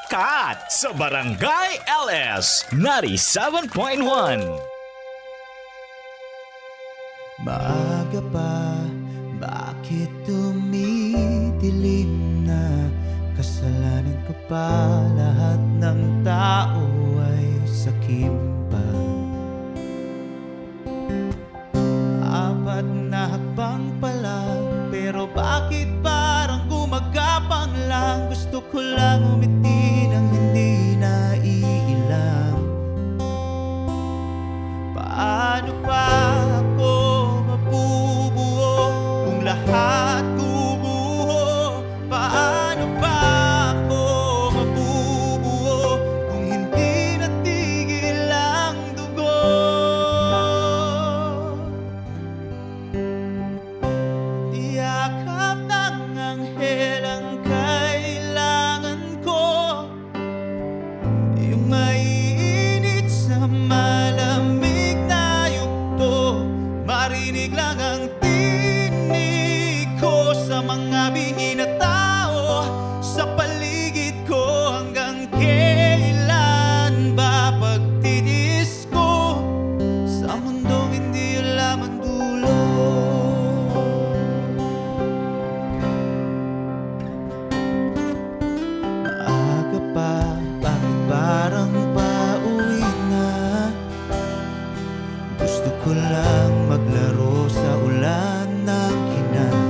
Sikat sa Barangay LS 97.1. Maaga pa, bakit tumidilim na? Kasalanan ko pa, lahat ng tao ay sakim pa. Apat na hakbang pala, pero bakit parang gumagapang lang? Gusto ko lang umiti ng hindi naiilang. Paano pa ako mabubuo kung lahat gubuho? Paano pa ako mabubuo kung hindi natigil ang dugo? Yakap ng anghel ang kailangan ko, yung maiinit sa malamig na yugto. Marinig lang ang tinig ko sa mga bingi na tao sa paligid ko. Hanggang kailan ba pagtitiis ko sa mundong hindi alam ang dulo? Maaga pa, bakit parang pauwi na? Gusto ko lang maglaro sa ulan ng kinang.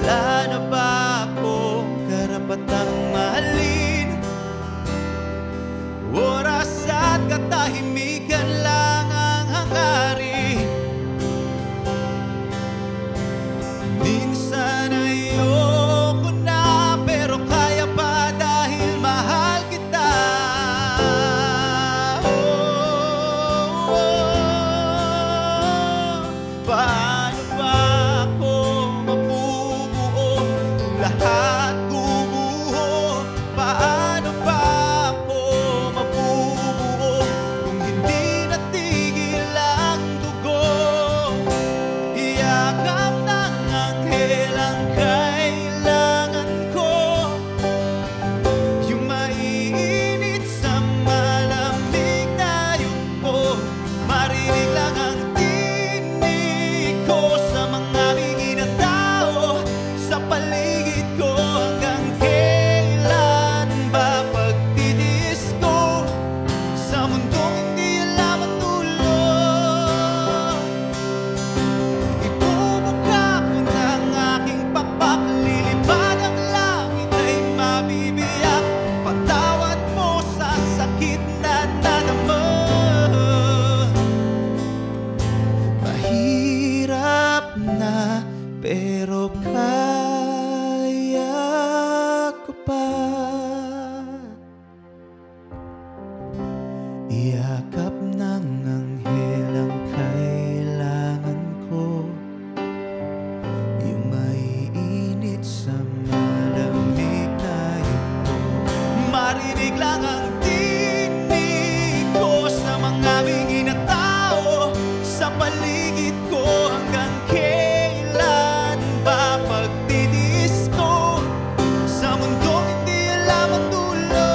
Wala na ba akong karapatang mahalin? Oras at katahimikan lang ang hangarin. Minsan ayoko na, pero kaya pa dahil mahal kita. Paano ba ako mabubuo kung lahat gubuho? Paano ba ako mabubuo kung hindi natigil ang dugo? Iyakap ng anghel ang kailangan ko, yung maiinit sa malamig na yugto. Marinig lang ang tinig ko sa mga bingi na tao sa paligid ko. Hanggang kailan ba pagtitiis ko sa mundong hindi alam ang dulo? Ibubuka ko ng aking pakpak, lilipad ang langit ay mabibiyak. Patawad mo sa sakit na nadama. Mahirap na, pero kaya ko pa. Iyakap ng anghel ang kailangan ko, yung maiinit sa malamig na yugto. Marinig lang ang tinig ko sa mga bingi na tao sa paligid ko. Hanggang kailan ba pagtitiis ko sa mundong hindi alam ang dulo?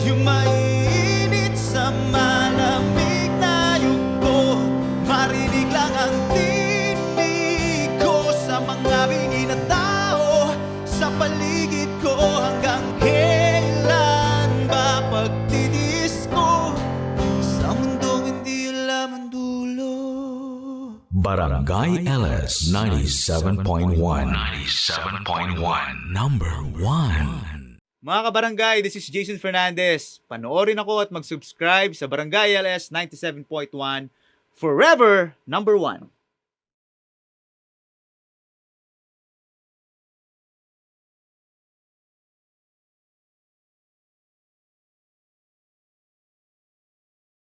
Yung maiinit sa malamig na yugto. Marinig lang ang tinig ko sa mga bingi na tao sa paligid ko. Hanggang kailan ba pagtitiis ko sa mundong hindi alam ang dulo? Barangay LS 97.1. 97.1. Number 1. Mga kabarangay, this is Jason Fernandez. Panoorin ako at mag-subscribe sa Barangay LS 97.1. Forever number 1.